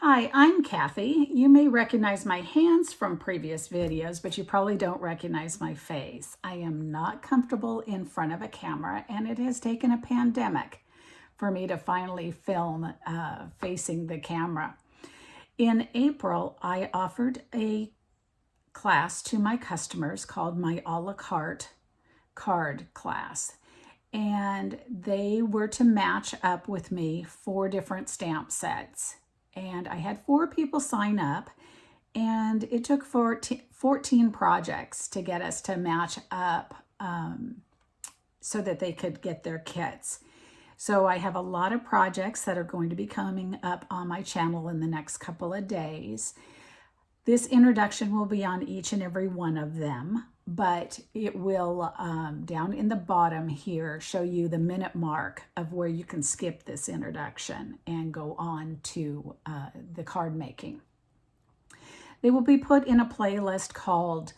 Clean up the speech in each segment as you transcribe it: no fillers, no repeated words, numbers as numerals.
Hi, I'm Cathy. You may recognize my hands from previous videos, but you probably don't recognize my face. I am not comfortable in front of a camera, and it has taken a pandemic for me to finally film facing the camera. In April, I offered a class to my customers called my a la carte card class. And they were to match up with me 4 different stamp sets. And I had 4 people sign up, and it took 14 projects to get us to match up so that they could get their kits. So I have a lot of projects that are going to be coming up on my channel in the next couple of days. This introduction will be on each and every one of them, but it will, down in the bottom here, show you the minute mark of where you can skip this introduction and go on to the card making. They will be put in a playlist called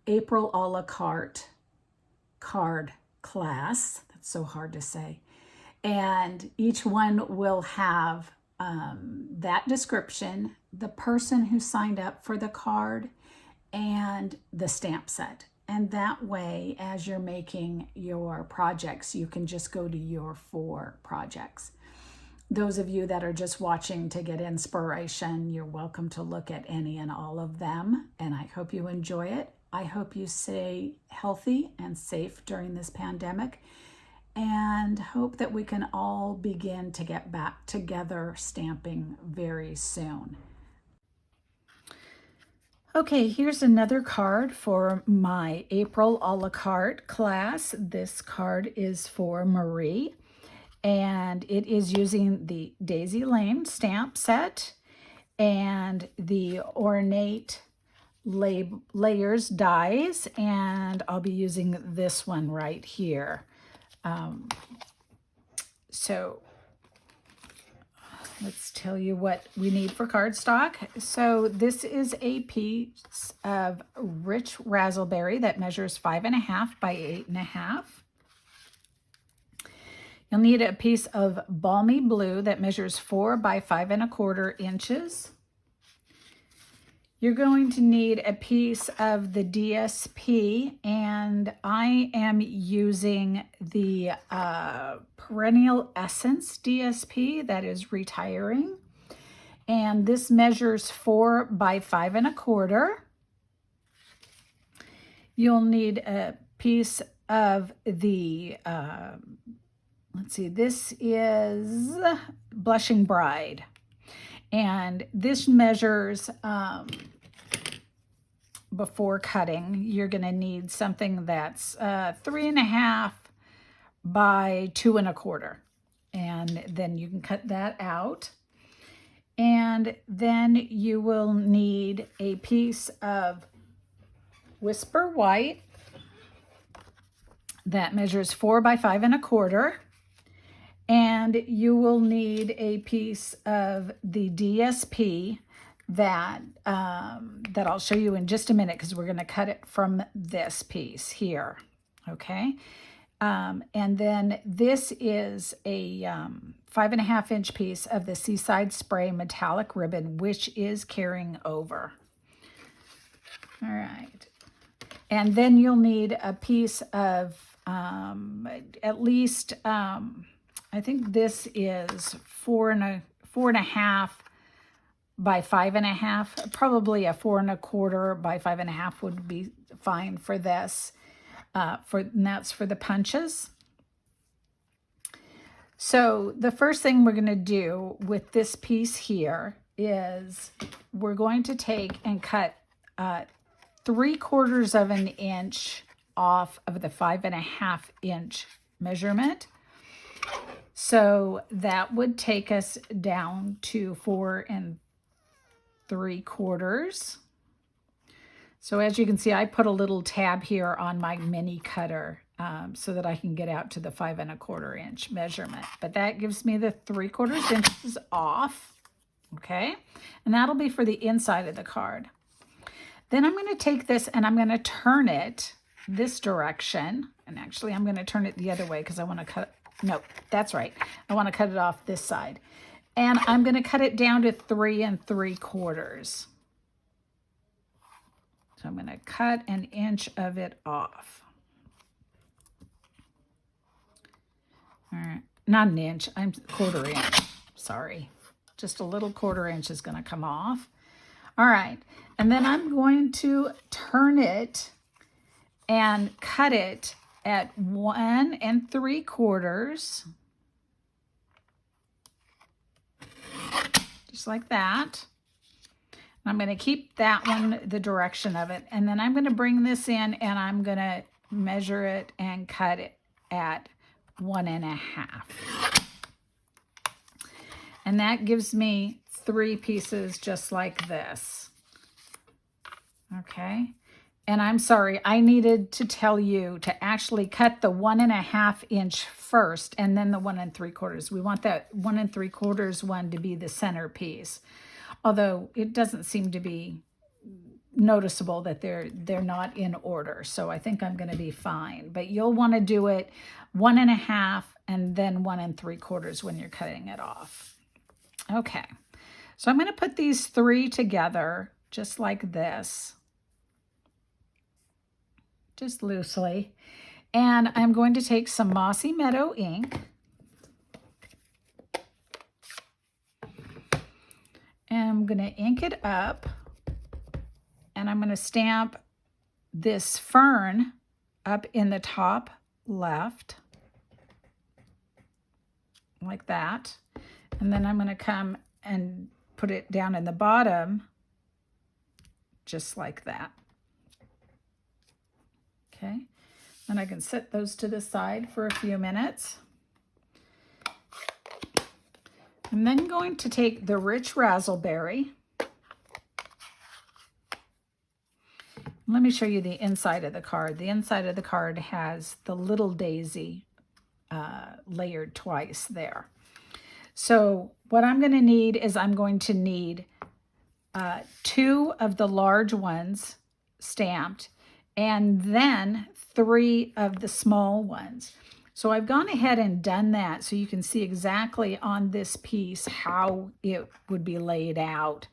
April a la carte card class. That's so hard to say. And each one will have that description, the person who signed up for the card, and the stamp set. And that way, as you're making your projects, you can just go to your 4 projects. Those of you that are just watching to get inspiration, you're welcome to look at any and all of them. And I hope you enjoy it. I hope you stay healthy and safe during this pandemic, and hope that we can all begin to get back together stamping very soon. Okay, here's another card for my April a la carte class. This card is for Marie, and it is using the Daisy Lane stamp set and the ornate layers dies, and I'll be using this one right here. So let's tell you what we need for cardstock. So this is a piece of rich raspberry that measures 5.5 by 8.5. You'll need a piece of balmy blue that measures 4 by 5.25 inches. You're going to need a piece of the DSP, and I am using the Perennial Essence DSP that is retiring. And this measures 4 by 5.25. You'll need a piece of the, let's see, this is Blushing Bride. And this measures, before cutting, you're going to need something that's 3.5 by 2.25. And then you can cut that out. And then you will need a piece of Whisper White that measures 4 by 5.25. And you will need a piece of the DSP that I'll show you in just a minute, because we're going to cut it from this piece here, okay? And then this is a 5.5 inch piece of the Seaside Spray metallic ribbon, which is carrying over. All right. And then you'll need a piece of at least... I think this is 4.5 by 5.5. Probably a 4.25 by 5.5 would be fine for this. And that's for the punches. So the first thing we're going to do with this piece here is we're going to take and cut 3/4 of an inch off of the 5.5 inch measurement. So that would take us down to 4 3/4. So as you can see, I put a little tab here on my mini cutter so that I can get out to the 5.25 inch measurement. But that gives me the 3/4 inches off, okay? And that'll be for the inside of the card. Then I'm going to take this and I'm going to turn it this direction. And actually, I'm going to turn it the other way because I want to cut... No, that's right. I want to cut it off this side. And I'm going to cut it down to 3 3/4. So I'm going to cut 1 inch of it off. All right, not 1 inch, I'm 1/4 inch, sorry. Just a little 1/4 inch is going to come off. All right, and then I'm going to turn it and cut it at 1 3/4, just like that. I'm going to keep that one, the direction of it, and then I'm going to bring this in and I'm going to measure it and cut it at 1 1/2. And that gives me 3 pieces just like this. Okay. And I'm sorry, I needed to tell you to actually cut the 1 1/2 inch first and then the 1 3/4. We want that 1 3/4 one to be the centerpiece. Although it doesn't seem to be noticeable that they're not in order. So I think I'm going to be fine. But you'll want to do it 1 1/2 and then 1 3/4 when you're cutting it off. Okay. So I'm going to put these 3 together just like this. Just loosely. And I'm going to take some Mossy Meadow ink. And I'm going to ink it up. And I'm going to stamp this fern up in the top left. Like that. And then I'm going to come and put it down in the bottom. Just like that. Okay. Then I can set those to the side for a few minutes. I'm then going to take the rich razzleberry. Let me show you the inside of the card. The inside of the card has the little daisy layered twice there. So what I'm going to need is I'm going to need 2 of the large ones stamped and then 3 of the small ones. So I've gone ahead and done that so you can see exactly on this piece how it would be laid out.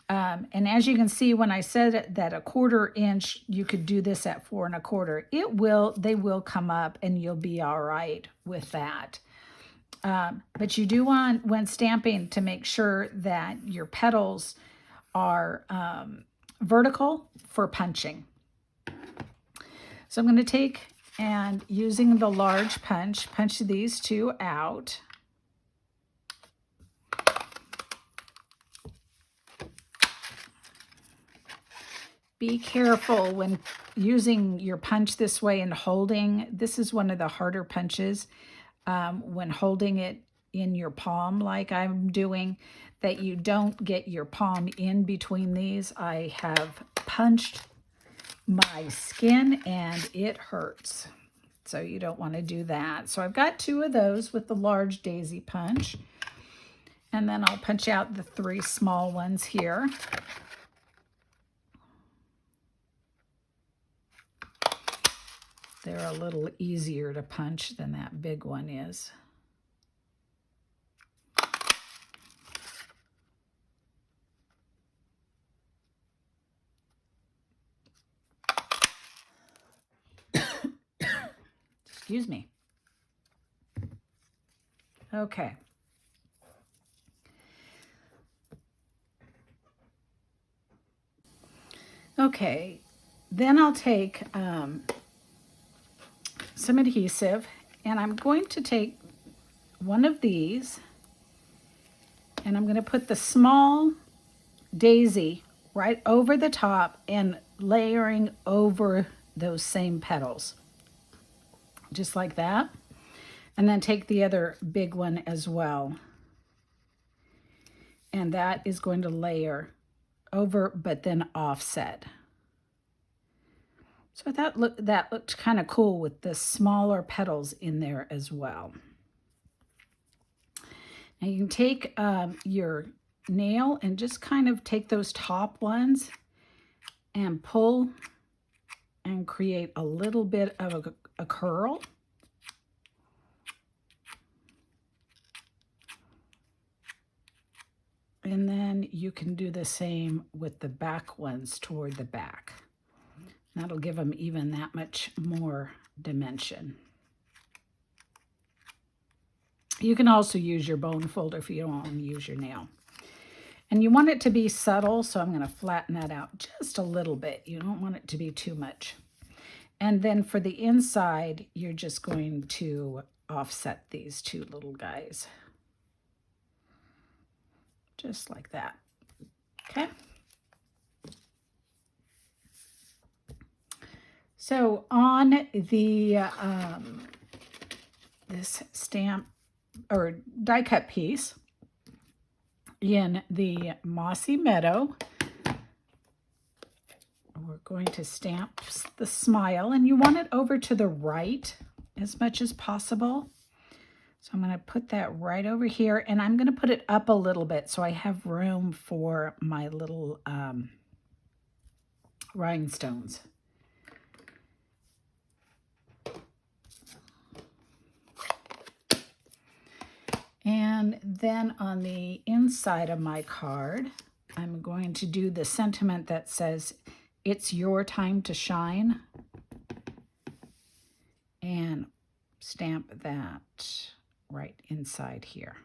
And as you can see, when I said that a 1/4 inch, you could do this at 4 1/4, they will come up and you'll be all right with that. But you do want, when stamping, to make sure that your petals are vertical for punching. So I'm going to take and using the large punch these 2 out. Be careful when using your punch this way and holding. This is one of the harder punches when holding it in your palm like I'm doing, that you don't get your palm in between these. I have punched my skin and it hurts. So you don't want to do that. So I've got 2 of those with the large daisy punch. And then I'll punch out the 3 small ones here. They're a little easier to punch than that big one is. Excuse me. Okay. Okay, then I'll take some adhesive, and I'm going to take one of these, and I'm going to put the small daisy right over the top and layering over those same petals. Just like that. And then take the other big one as well. And that is going to layer over, but then offset. So that looked kind of cool with the smaller petals in there as well. Now you can take your nail and just kind of take those top ones and pull and create a little bit of a curl. And then you can do the same with the back ones toward the back. That'll give them even that much more dimension. You can also use your bone folder if you don't want to use your nail. And you want it to be subtle, so I'm going to flatten that out just a little bit. You don't want it to be too much. And then for the inside, you're just going to offset these two little guys. Just like that. Okay. So on the this stamp or die cut piece in the Mossy Meadow, we're going to stamp the smile, and you want it over to the right as much as possible. So I'm going to put that right over here, and I'm going to put it up a little bit so I have room for my little rhinestones. And then on the inside of my card, I'm going to do the sentiment that says, "It's your time to shine," and stamp that right inside here.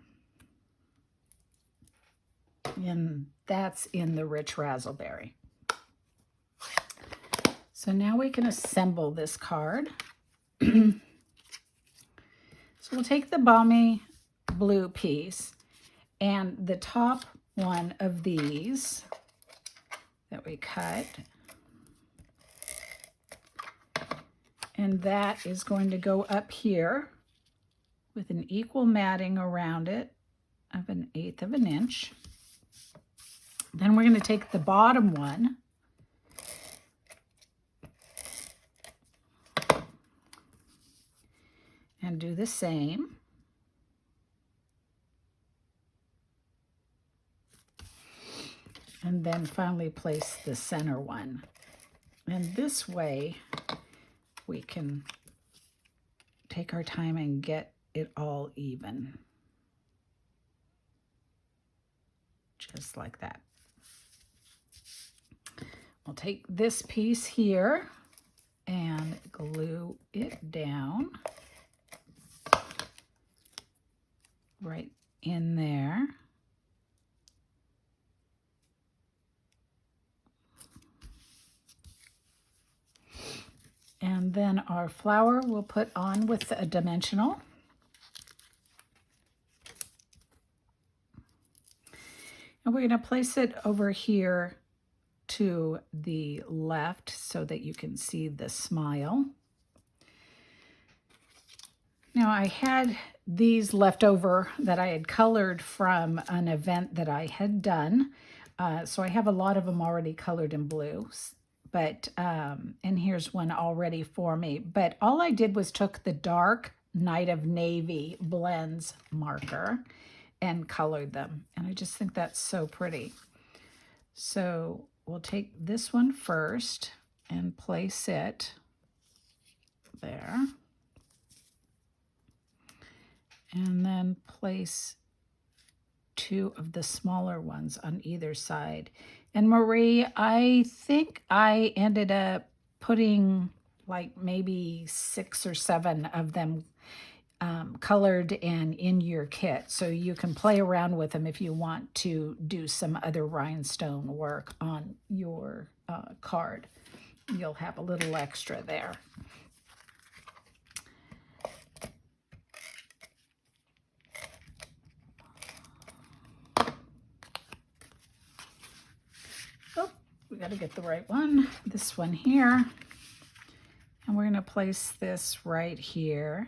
And that's in the Rich Razzleberry. So now we can assemble this card. So we'll take the balmy blue piece and the top one of these that we cut, and that is going to go up here with an equal matting around it of 1/8 of an inch. Then we're going to take the bottom one and do the same. And then finally place the center one. And this way we can take our time and get it all even. Just like that. I'll take this piece here and glue it down right in there. And then our flower we'll put on with a dimensional. And we're going to place it over here to the left so that you can see the smile. Now I had these left over that I had colored from an event that I had done. So I have a lot of them already colored in blue. But, and here's one already for me. But all I did was took the dark Night of Navy blends marker and colored them. And I just think that's so pretty. So we'll take this one first and place it there. And then place two of the smaller ones on either side. And Marie, I think I ended up putting like maybe 6 or 7 of them colored and in your kit. So you can play around with them if you want to do some other rhinestone work on your card. You'll have a little extra there. We got to get the right one. This one here. And we're going to place this right here.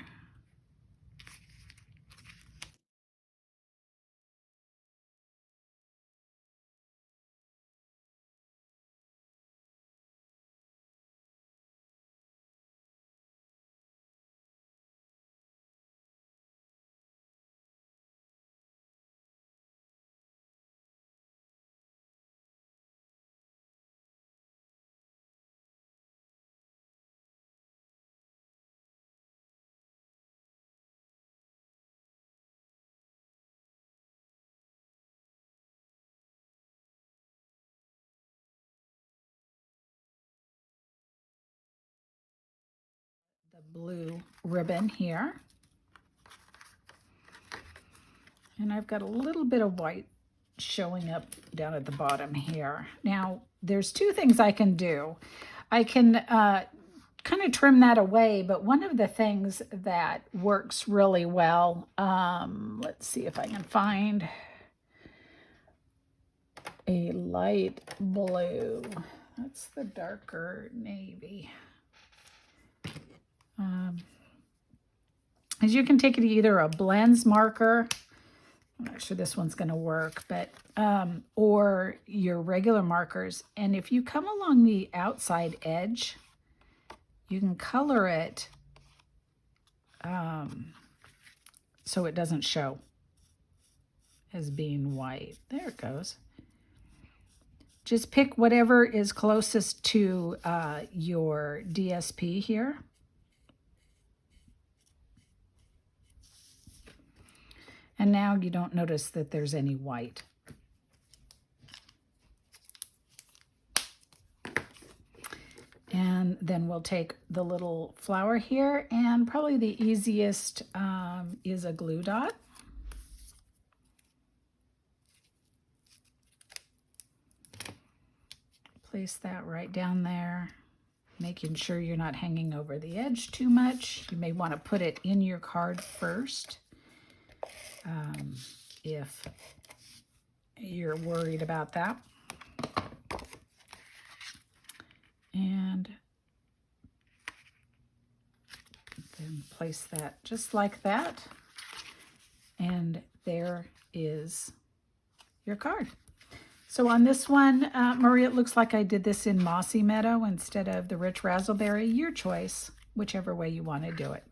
blue ribbon here. And I've got a little bit of white showing up down at the bottom here. Now, there's two things I can do. I can kind of trim that away, but one of the things that works really well, let's see if I can find a light blue. That's the darker navy. As you can take it either a blends marker, I'm not sure this one's going to work, but or your regular markers. And if you come along the outside edge, you can color it so it doesn't show as being white. There it goes. Just pick whatever is closest to your DSP here. And now you don't notice that there's any white. And then we'll take the little flower here, and probably the easiest is a glue dot. Place that right down there, making sure you're not hanging over the edge too much. You may want to put it in your card first if you're worried about that. And then place that just like that. And there is your card. So on this one, Marie, it looks like I did this in Mossy Meadow instead of the Rich Razzleberry. Your choice, whichever way you want to do it.